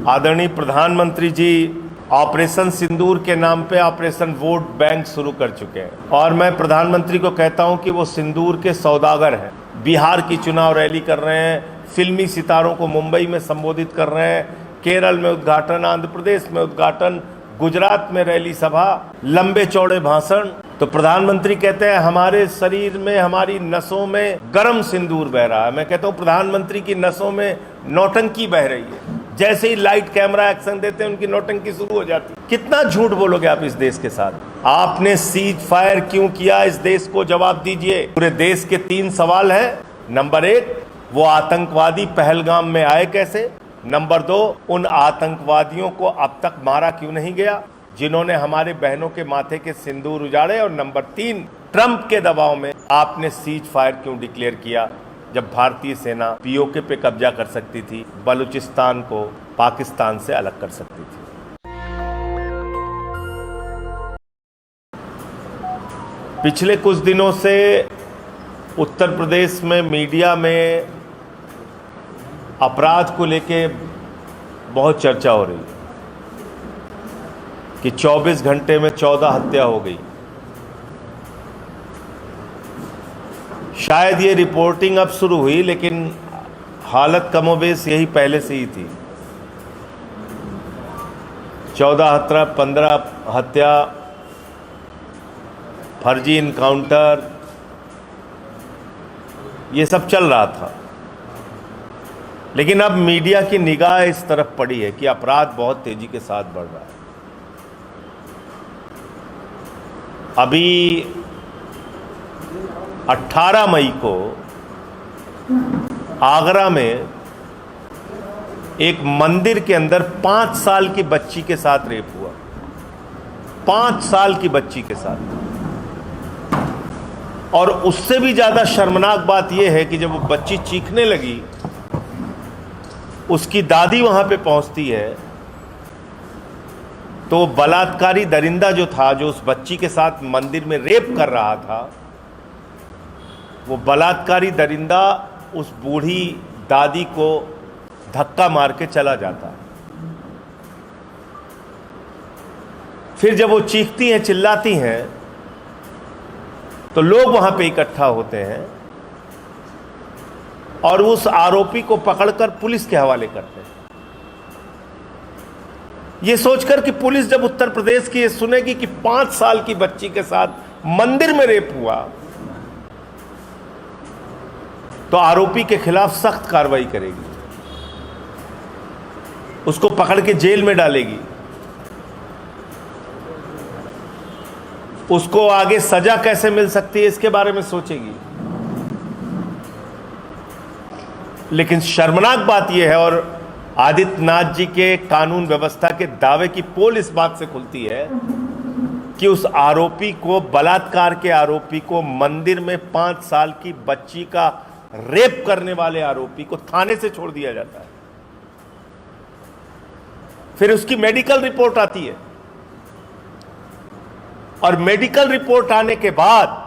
आदरणीय प्रधानमंत्री जी ऑपरेशन सिंदूर के नाम पे ऑपरेशन वोट बैंक शुरू कर चुके हैं और मैं प्रधानमंत्री को कहता हूं कि वो सिंदूर के सौदागर हैं। बिहार की चुनाव रैली कर रहे हैं, फिल्मी सितारों को मुंबई में संबोधित कर रहे हैं, केरल में उद्घाटन, आंध्र प्रदेश में उद्घाटन, गुजरात में रैली सभा, लंबे चौड़े भाषण। तो प्रधानमंत्री कहते हैं हमारे शरीर में, हमारी नसों में गर्म सिंदूर बह रहा है। मैं कहता हूं प्रधानमंत्री की नसों में नौटंकी बह रही है। जैसे ही लाइट कैमरा एक्शन देते हैं उनकी नौटंकी शुरू हो जाती है। कितना झूठ बोलोगे आप इस देश के साथ? आपने सीज फायर क्यों किया, इस देश को जवाब दीजिए। पूरे देश के 3 सवाल है। नंबर 1, वो आतंकवादी पहलगाम में आए कैसे? नंबर 2, उन आतंकवादियों को अब तक मारा क्यों नहीं गया जिन्होंने हमारे बहनों के माथे के सिंदूर उजाड़े? और नंबर 3, ट्रंप के दबाव में आपने सीज फायर क्यों डिक्लेयर किया जब भारतीय सेना पीओके पे कब्जा कर सकती थी, बलूचिस्तान को पाकिस्तान से अलग कर सकती थी। पिछले कुछ दिनों से उत्तर प्रदेश में मीडिया में अपराध को लेके बहुत चर्चा हो रही है कि 24 घंटे में 14 हत्या हो गई। शायद ये रिपोर्टिंग अब शुरू हुई, लेकिन हालत कमोबेश यही पहले से ही थी। 14 15 हत्या, फर्जी इनकाउंटर, ये सब चल रहा था। लेकिन अब मीडिया की निगाह इस तरफ पड़ी है कि अपराध बहुत तेजी के साथ बढ़ रहा है। अभी 18 मई को आगरा में एक मंदिर के अंदर 5 साल की बच्ची के साथ रेप हुआ। 5 साल की बच्ची के साथ। और उससे भी ज्यादा शर्मनाक बात यह है कि जब वो बच्ची चीखने लगी, उसकी दादी वहां पे पहुंचती है तो बलात्कारी दरिंदा जो था, जो उस बच्ची के साथ मंदिर में रेप कर रहा था, वो बलात्कारी दरिंदा उस बूढ़ी दादी को धक्का मार के चला जाता। फिर जब वो चीखती हैं, चिल्लाती हैं, तो लोग वहां पे इकट्ठा होते हैं और उस आरोपी को पकड़कर पुलिस के हवाले करते हैं। ये सोचकर कि पुलिस जब उत्तर प्रदेश की ये सुनेगी कि 5 साल की बच्ची के साथ मंदिर में रेप हुआ, तो आरोपी के खिलाफ सख्त कार्रवाई करेगी, उसको पकड़ के जेल में डालेगी, उसको आगे सजा कैसे मिल सकती है इसके बारे में सोचेगी। लेकिन शर्मनाक बात यह है, और आदित्यनाथ जी के कानून व्यवस्था के दावे की पोल इस बात से खुलती है कि उस आरोपी को, बलात्कार के आरोपी को, मंदिर में 5 साल की बच्ची का रेप करने वाले आरोपी को थाने से छोड़ दिया जाता है। फिर उसकी मेडिकल रिपोर्ट आती है और मेडिकल रिपोर्ट आने के बाद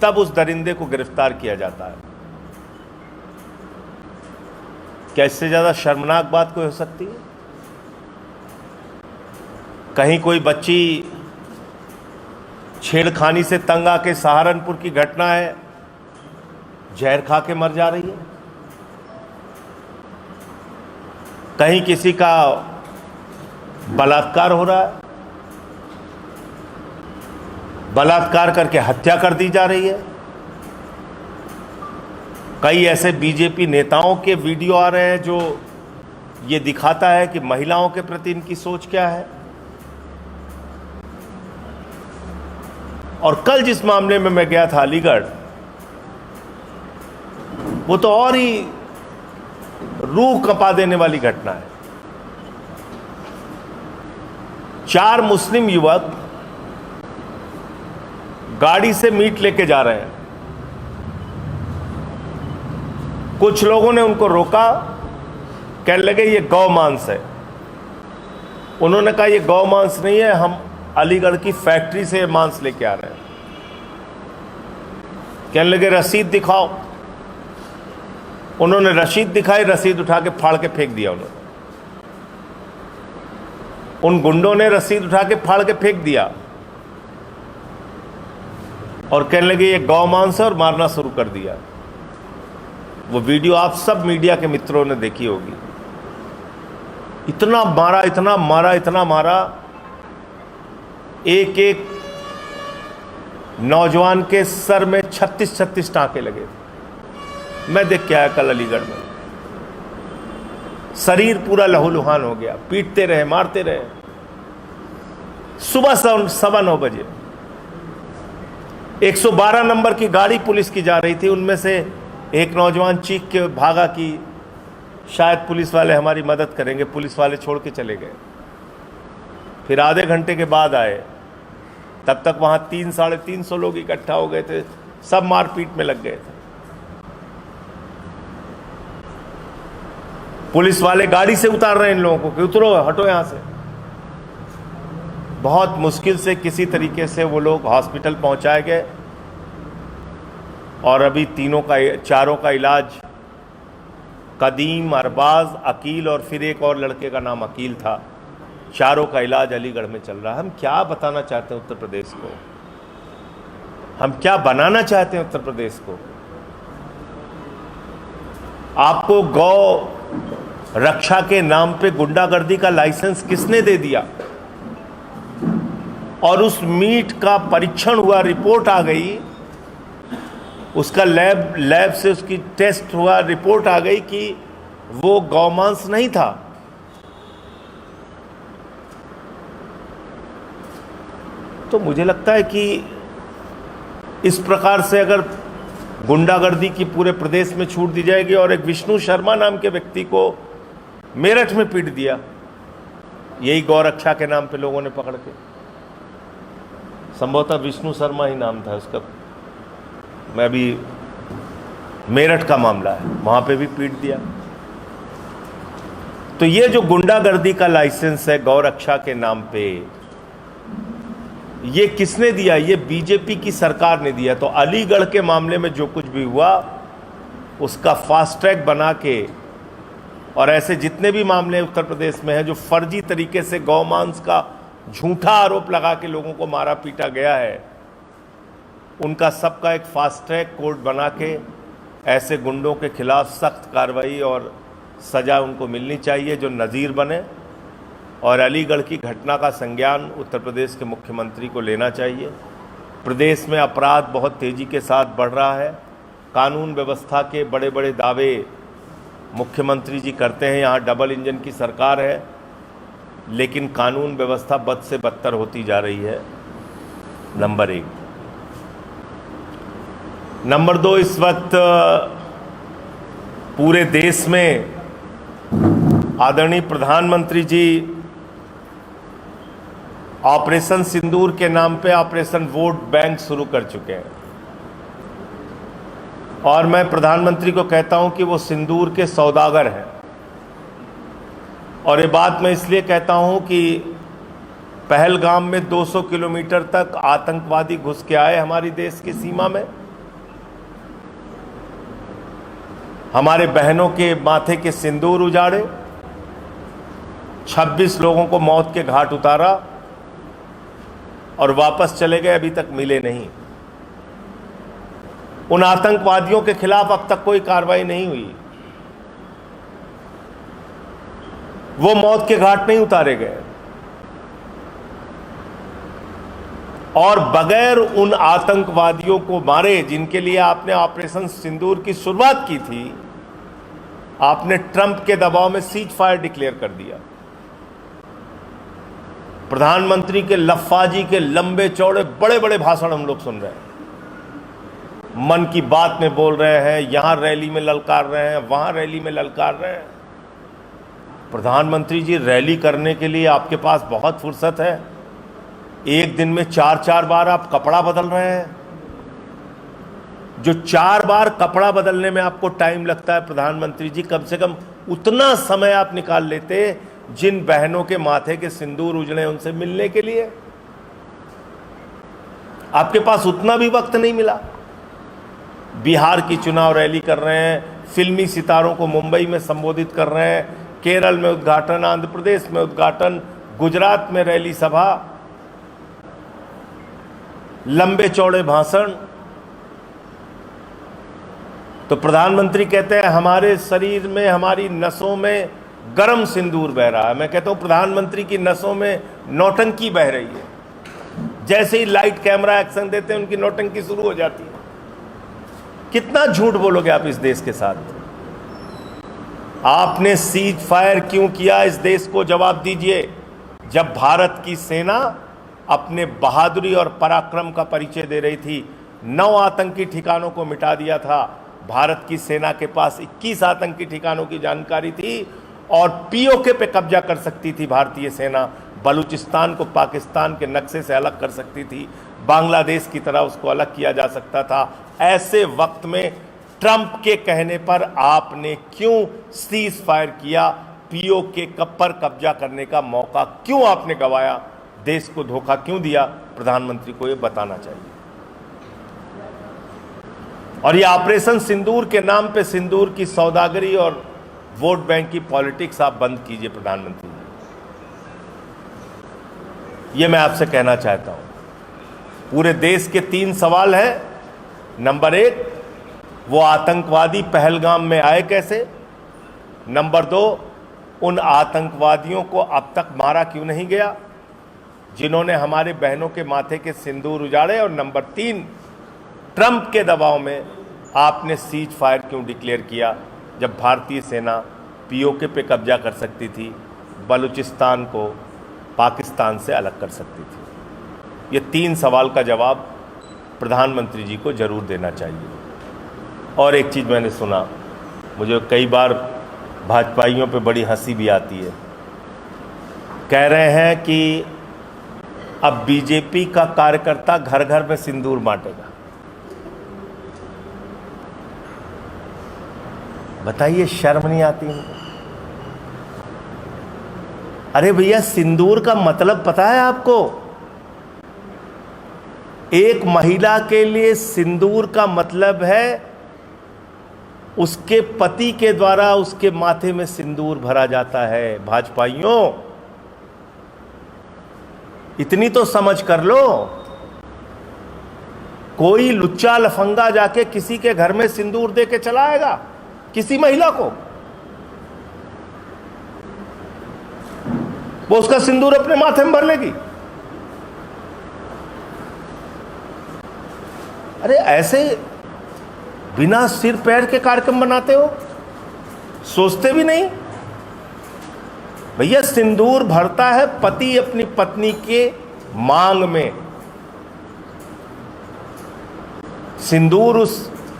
तब उस दरिंदे को गिरफ्तार किया जाता है। क्या इससे ज्यादा शर्मनाक बात कोई हो सकती है? कहीं कोई बच्ची छेड़खानी से तंग आके, सहारनपुर की घटना है, जहर खा के मर जा रही है। कहीं किसी का बलात्कार हो रहा है, बलात्कार करके हत्या कर दी जा रही है। कई ऐसे बीजेपी नेताओं के वीडियो आ रहे हैं जो ये दिखाता है कि महिलाओं के प्रति इनकी सोच क्या है। और कल जिस मामले में मैं गया था अलीगढ़, वो तो और ही रूह कंपा देने वाली घटना है। 4 मुस्लिम युवक गाड़ी से मीट लेके जा रहे हैं। कुछ लोगों ने उनको रोका, कहने लगे ये गौ मांस है। उन्होंने कहा ये गौ मांस नहीं है, हम अलीगढ़ की फैक्ट्री से मांस लेके आ रहे हैं। कहने लगे रसीद दिखाओ। उन्होंने रसीद दिखाई, रसीद उठा के फाड़ के फेंक दिया। उन्होंने, उन गुंडों ने रसीद उठा के फाड़ के फेंक दिया और कहने लगे ये गौ मांस है और मारना शुरू कर दिया। वो वीडियो आप सब मीडिया के मित्रों ने देखी होगी। इतना मारा, इतना मारा, इतना मारा, एक एक नौजवान के सर में 36-36 टांके लगे थे। मैं देख के आया कल अलीगढ़ में। शरीर पूरा लहूलुहान हो गया, पीटते रहे, मारते रहे। सुबह 9:15 बजे 112 नंबर की गाड़ी पुलिस की जा रही थी। उनमें से एक नौजवान चीख के भागा कि शायद पुलिस वाले हमारी मदद करेंगे। पुलिस वाले छोड़ के चले गए। फिर आधे घंटे के बाद आए, तब तक वहां 300-350 लोग इकट्ठा हो गए थे। सब मारपीट में लग गए थे। पुलिस वाले गाड़ी से उतार रहे हैं इन लोगों को कि उतरो, हटो यहां से। बहुत मुश्किल से किसी तरीके से वो लोग हॉस्पिटल पहुंचाए गए और अभी चारों का इलाज, कदीम, अरबाज, अकील और फिर एक और लड़के का नाम अकील था, चारों का इलाज अलीगढ़ में चल रहा है। हम क्या बताना चाहते हैं उत्तर प्रदेश को? हम क्या बनाना चाहते हैं उत्तर प्रदेश को? आपको गौ रक्षा के नाम पे गुंडागर्दी का लाइसेंस किसने दे दिया? और उस मीट का परीक्षण हुआ, रिपोर्ट आ गई, उसका लैब से उसकी टेस्ट हुआ, रिपोर्ट आ गई कि वो गौमांस नहीं था। तो मुझे लगता है कि इस प्रकार से अगर गुंडागर्दी की पूरे प्रदेश में छूट दी जाएगी, और एक विष्णु शर्मा नाम के व्यक्ति को मेरठ में पीट दिया, यही गौरक्षा के नाम पे लोगों ने पकड़ के, संभवतः विष्णु शर्मा ही नाम था उसका, मैं अभी मेरठ का मामला है, वहां पे भी पीट दिया। तो ये जो गुंडागर्दी का लाइसेंस है गौरक्षा के नाम पे, ये किसने दिया? ये बीजेपी की सरकार ने दिया। तो अलीगढ़ के मामले में जो कुछ भी हुआ उसका फास्ट ट्रैक बना के, और ऐसे जितने भी मामले उत्तर प्रदेश में हैं जो फर्जी तरीके से गौमांस का झूठा आरोप लगा के लोगों को मारा पीटा गया है, उनका सबका एक फास्ट ट्रैक कोर्ट बना के ऐसे गुंडों के खिलाफ सख्त कार्रवाई और सज़ा उनको मिलनी चाहिए जो नज़ीर बने। और अलीगढ़ की घटना का संज्ञान उत्तर प्रदेश के मुख्यमंत्री को लेना चाहिए। प्रदेश में अपराध बहुत तेज़ी के साथ बढ़ रहा है। कानून व्यवस्था के बड़े बड़े दावे मुख्यमंत्री जी करते हैं, यहाँ डबल इंजन की सरकार है, लेकिन कानून व्यवस्था बद से बदतर होती जा रही है, नंबर 1। नंबर 2, इस वक्त पूरे देश में आदरणीय प्रधानमंत्री जी ऑपरेशन सिंदूर के नाम पे ऑपरेशन वोट बैंक शुरू कर चुके हैं। और मैं प्रधानमंत्री को कहता हूं कि वो सिंदूर के सौदागर हैं। और ये बात मैं इसलिए कहता हूं कि पहलगाम में 200 किलोमीटर तक आतंकवादी घुस के आए हमारी देश की सीमा में, हमारे बहनों के माथे के सिंदूर उजाड़े, 26 लोगों को मौत के घाट उतारा और वापस चले गए, अभी तक मिले नहीं। उन आतंकवादियों के खिलाफ अब तक कोई कार्रवाई नहीं हुई, वो मौत के घाट नहीं उतारे गए। और बगैर उन आतंकवादियों को मारे जिनके लिए आपने ऑपरेशन सिंदूर की शुरुआत की थी, आपने ट्रंप के दबाव में सीज फायर डिक्लेयर कर दिया। प्रधानमंत्री के लफ्फाजी के लंबे चौड़े बड़े बड़े भाषण हम लोग सुन रहे हैं, मन की बात में बोल रहे हैं, यहां रैली में ललकार रहे हैं, वहां रैली में ललकार रहे हैं। प्रधानमंत्री जी, रैली करने के लिए आपके पास बहुत फुर्सत है। एक दिन में 4-4 बार आप कपड़ा बदल रहे हैं। जो 4 बार कपड़ा बदलने में आपको टाइम लगता है प्रधानमंत्री जी, कम से कम उतना समय आप निकाल लेते जिन बहनों के माथे के सिंदूर उजड़े उनसे मिलने के लिए। आपके पास उतना भी वक्त नहीं मिला। बिहार की चुनाव रैली कर रहे हैं, फिल्मी सितारों को मुंबई में संबोधित कर रहे हैं, केरल में उद्घाटन, आंध्र प्रदेश में उद्घाटन, गुजरात में रैली सभा, लंबे चौड़े भाषण। तो प्रधानमंत्री कहते हैं हमारे शरीर में, हमारी नसों में गर्म सिंदूर बह रहा है। मैं कहता हूं प्रधानमंत्री की नसों में नौटंकी बह रही है। जैसे ही लाइट कैमरा एक्शन देते हैं उनकी नौटंकी शुरू हो जाती है। कितना झूठ बोलोगे आप इस देश के साथ? आपने सीज फायर क्यों किया, इस देश को जवाब दीजिए। जब भारत की सेना अपने बहादुरी और पराक्रम का परिचय दे रही थी, 9 आतंकी ठिकानों को मिटा दिया था। भारत की सेना के पास 21 आतंकी ठिकानों की जानकारी थी और पीओके पे कब्जा कर सकती थी भारतीय सेना। बलूचिस्तान को पाकिस्तान के नक्शे से अलग कर सकती थी, बांग्लादेश की तरह उसको अलग किया जा सकता था। ऐसे वक्त में ट्रंप के कहने पर आपने क्यों सीज फायर किया? पीओके पर कब्जा करने का मौका क्यों आपने गंवाया? देश को धोखा क्यों दिया? प्रधानमंत्री को यह बताना चाहिए। और ये ऑपरेशन सिंदूर के नाम पे सिंदूर की सौदागरी और वोट बैंक की पॉलिटिक्स आप बंद कीजिए प्रधानमंत्री। ये मैं आपसे कहना चाहता हूं। पूरे देश के 3 सवाल हैं। नंबर 1, वो आतंकवादी पहलगाम में आए कैसे? नंबर 2, उन आतंकवादियों को अब तक मारा क्यों नहीं गया जिन्होंने हमारे बहनों के माथे के सिंदूर उजाड़े? और नंबर 3, ट्रंप के दबाव में आपने सीज फायर क्यों डिक्लेयर किया जब भारतीय सेना पीओके पे कब्जा कर सकती थी, बलूचिस्तान को पाकिस्तान से अलग कर सकती थी? ये 3 सवाल का जवाब प्रधानमंत्री जी को जरूर देना चाहिए। और एक चीज़ मैंने सुना, मुझे कई बार भाजपाइयों पे बड़ी हंसी भी आती है। कह रहे हैं कि अब बीजेपी का कार्यकर्ता घर घर में सिंदूर बांटेगा। बताइए, शर्म नहीं आती इनको? अरे भैया, सिंदूर का मतलब पता है आपको? एक महिला के लिए सिंदूर का मतलब है उसके पति के द्वारा उसके माथे में सिंदूर भरा जाता है। भाजपाइयों, इतनी तो समझ कर लो। कोई लुच्चा लफंगा जाके किसी के घर में सिंदूर दे के चला आएगा किसी महिला को? वो उसका सिंदूर अपने माथे में भर लेगी? अरे ऐसे बिना सिर पैर के कार्यक्रम बनाते हो, सोचते भी नहीं। भैया, सिंदूर भरता है पति अपनी पत्नी के मांग में। सिंदूर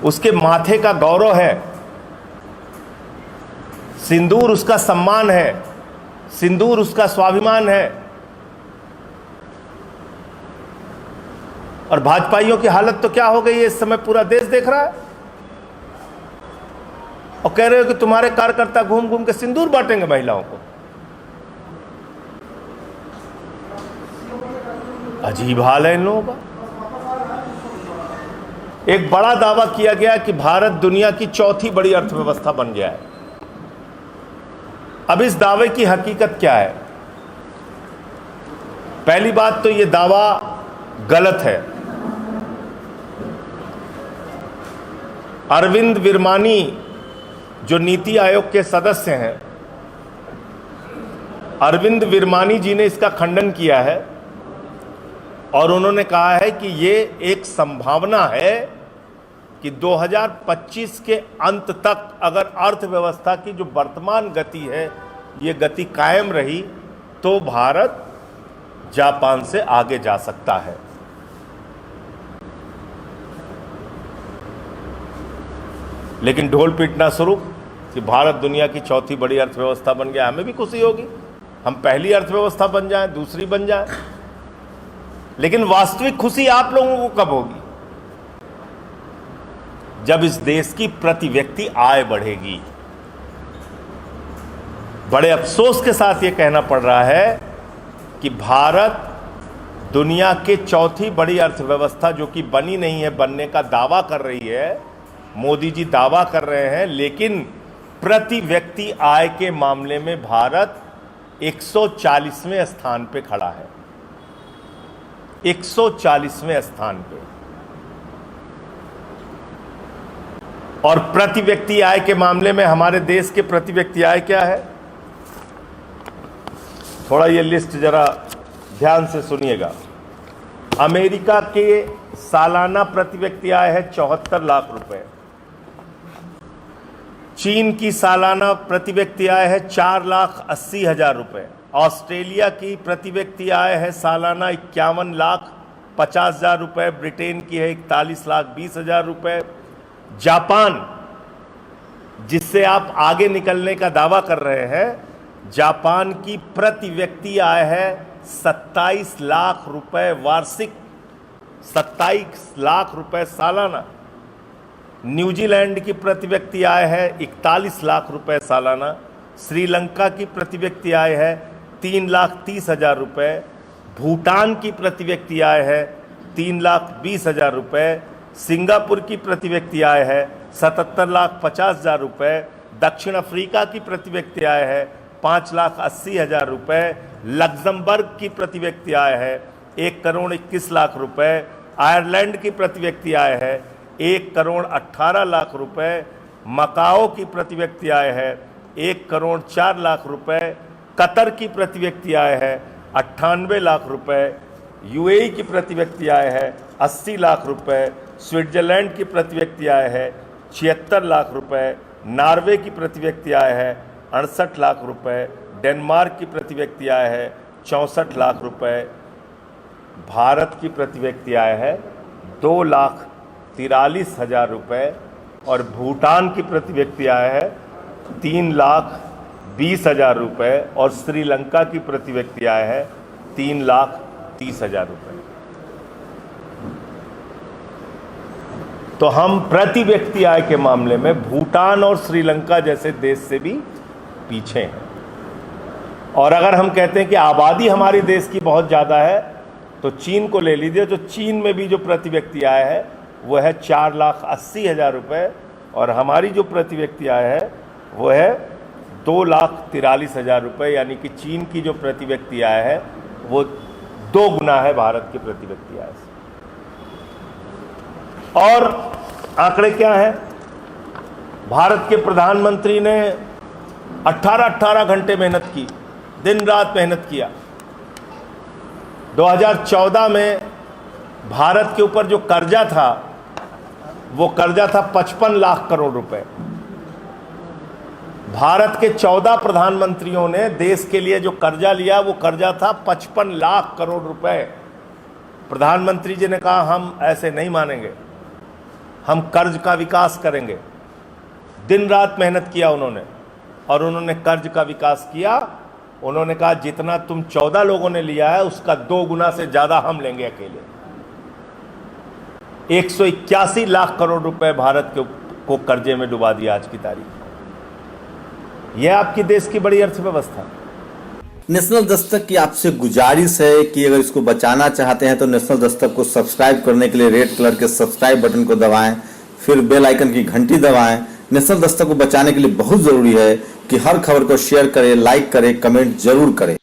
उसके माथे का गौरव है, सिंदूर उसका सम्मान है, सिंदूर उसका स्वाभिमान है। और भाजपाइयों की हालत तो क्या हो गई है इस समय पूरा देश देख रहा है। और कह रहे हो कि तुम्हारे कार्यकर्ता घूम घूम के सिंदूर बांटेंगे महिलाओं को। अजीब हाल है इन लोगों का। एक बड़ा दावा किया गया कि भारत दुनिया की 4थी बड़ी अर्थव्यवस्था बन गया है। अब इस दावे की हकीकत क्या है? पहली बात तो यह दावा गलत है। अरविंद विरमानी जो नीति आयोग के सदस्य हैं, अरविंद विरमानी जी ने इसका खंडन किया है और उन्होंने कहा है कि ये एक संभावना है कि 2025 के अंत तक अगर अर्थव्यवस्था की जो वर्तमान गति है ये गति कायम रही तो भारत जापान से आगे जा सकता है। लेकिन ढोल पीटना शुरू कि भारत दुनिया की 4थी बड़ी अर्थव्यवस्था बन गया। हमें भी खुशी होगी, हम पहली अर्थव्यवस्था बन जाएं, दूसरी बन जाएं। लेकिन वास्तविक खुशी आप लोगों को कब होगी? जब इस देश की प्रति व्यक्ति आय बढ़ेगी। बड़े अफसोस के साथ यह कहना पड़ रहा है कि भारत दुनिया के 4थी बड़ी अर्थव्यवस्था जो कि बनी नहीं है, बनने का दावा कर रही है, मोदी जी दावा कर रहे हैं, लेकिन प्रति व्यक्ति आय के मामले में भारत 140वें स्थान पे खड़ा है, 140वें स्थान पे। और प्रति व्यक्ति आय के मामले में हमारे देश के प्रति व्यक्ति आय क्या है, थोड़ा ये लिस्ट जरा ध्यान से सुनिएगा। अमेरिका के सालाना प्रति व्यक्ति आय है 74 लाख रुपए। चीन की सालाना प्रति व्यक्ति आय है 4,80,000 रुपए। ऑस्ट्रेलिया की प्रति व्यक्ति आय है सालाना 51,50,000 रुपए। ब्रिटेन की है 41,20,000 रुपए। जापान, जिससे आप आगे निकलने का दावा कर रहे हैं, जापान की प्रति व्यक्ति आय है 27 लाख रुपए वार्षिक, 27 लाख रुपए सालाना। न्यूजीलैंड की प्रति व्यक्ति आय है 41 लाख रुपए सालाना। श्रीलंका की प्रति व्यक्ति आय है 3,30,000 रुपए। भूटान की प्रति व्यक्ति आय है 3,20,000 रुपए। सिंगापुर की प्रति व्यक्ति आय है 77,50,000 रुपए। दक्षिण अफ्रीका की प्रति व्यक्ति आय है 5,80,000 रुपए। लग्जमबर्ग की प्रति व्यक्ति आय है 1,21,00,000 रुपए। आयरलैंड की प्रति व्यक्ति आय है 1,18,00,000 रुपए। मकाओ की प्रति व्यक्ति आय है 1,04,00,000 रुपए। कतर की प्रति व्यक्ति आय है 98 लाख रुपए। यूएई की प्रति व्यक्ति आय है 80 लाख रुपए। स्विट्जरलैंड की प्रति व्यक्ति आय है 76 लाख रुपए। नॉर्वे की प्रति व्यक्ति आय है 68 लाख रुपए। डेनमार्क की प्रति व्यक्ति आय है 64 लाख रुपए। भारत की प्रति व्यक्ति आय है 2,43,000 रुपए। और भूटान की प्रति व्यक्ति आय है 3,20,000 रुपए। और श्रीलंका की प्रति व्यक्ति आय है 3,30,000 रुपए। तो हम प्रति व्यक्ति आय के मामले में भूटान और श्रीलंका जैसे देश से भी पीछे हैं। और अगर हम कहते हैं कि आबादी हमारे देश की बहुत ज़्यादा है, तो चीन को ले लीजिए। तो चीन में भी जो प्रति व्यक्ति आय है वो है 4,80,000 रुपये, और हमारी जो प्रति व्यक्ति आय है वो है 2,43,000 रुपये। यानी कि चीन की जो प्रति व्यक्ति आय है वो 2 गुना है भारत की प्रति व्यक्ति आय से। और आंकड़े क्या है, भारत के प्रधानमंत्री ने 18 घंटे मेहनत की, दिन रात मेहनत किया। 2014 में भारत के ऊपर जो कर्जा था वो कर्जा था 55 लाख करोड़ रुपए। भारत के 14 प्रधानमंत्रियों ने देश के लिए जो कर्जा लिया वो कर्जा था 55 लाख करोड़ रुपए। प्रधानमंत्री जी ने कहा हम ऐसे नहीं मानेंगे, हम कर्ज का विकास करेंगे। दिन रात मेहनत किया उन्होंने, और उन्होंने कर्ज का विकास किया। उन्होंने कहा जितना तुम 14 लोगों ने लिया है उसका 2 गुना से ज़्यादा हम लेंगे अकेले। 181 लाख करोड़ रुपए भारत को कर्जे में डुबा दिया आज की तारीख। यह आपकी देश की बड़ी अर्थव्यवस्था। नेशनल दस्तक की आपसे गुजारिश है कि अगर इसको बचाना चाहते हैं तो नेशनल दस्तक को सब्सक्राइब करने के लिए रेड कलर के सब्सक्राइब बटन को दबाएं, फिर बेल आइकन की घंटी दबाएं। नेशनल दस्तक को बचाने के लिए बहुत जरूरी है कि हर खबर को शेयर करें, लाइक करें, कमेंट जरूर करें।